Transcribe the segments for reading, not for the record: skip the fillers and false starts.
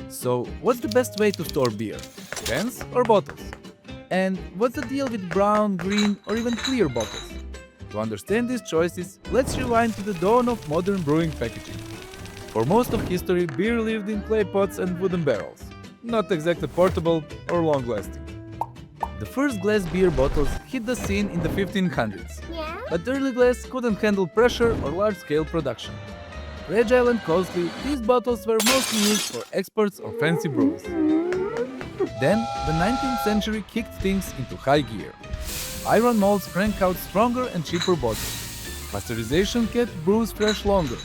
So, what's the best way to store beer? Cans or bottles? And what's the deal with brown, green, or even clear bottles? To understand these choices, let's rewind to the dawn of modern brewing packaging. For most of history, beer lived in clay pots and wooden barrels, not exactly portable or long-lasting. The first glass beer bottles hit the scene in the 1500s, Yeah? but early glass couldn't handle pressure or large-scale production. Fragile and costly, these bottles were mostly used for exports or fancy brews. Then, the 19th century kicked things into high gear. Iron molds crank out stronger and cheaper bottles. Pasteurization kept brews fresh longer,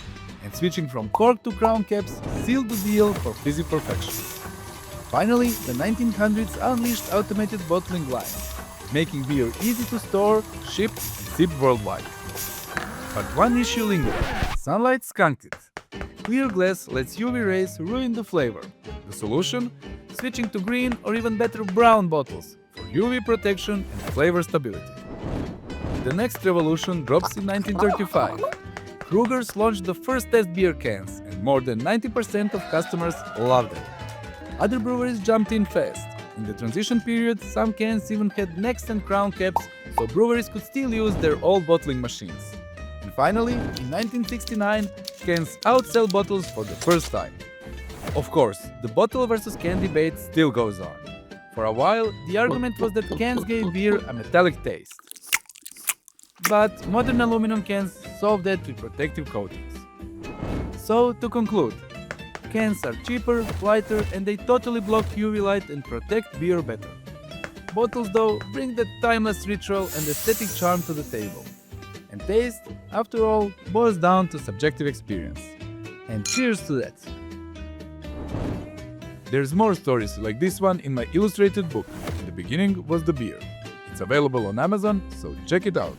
and switching from cork to crown caps sealed the deal for fizzy perfection. Finally, the 1900s unleashed automated bottling lines, making beer easy to store, ship, and sip worldwide. But one issue lingered. Sunlight skunked it. Clear glass lets UV rays ruin the flavor. The solution? Switching to green or even better brown bottles for UV protection and flavor stability. The next revolution drops in 1935. Krugers launched the first test beer cans, and more than 90% of customers loved it. Other breweries jumped in fast. In the transition period, some cans even had necks and crown caps, so breweries could still use their old bottling machines. And finally, in 1969, cans outsell bottles for the first time. Of course, the bottle versus can debate still goes on. For a while, the argument was that cans gave beer a metallic taste. But modern aluminum cans solve that with protective coatings. So, to conclude, cans are cheaper, lighter, and they totally block UV light and protect beer better. Bottles, though, bring that timeless ritual and aesthetic charm to the table. And taste, after all, boils down to subjective experience. And cheers to that! There's more stories like this one in my illustrated book. The beginning was the beer. It's available on Amazon, so check it out.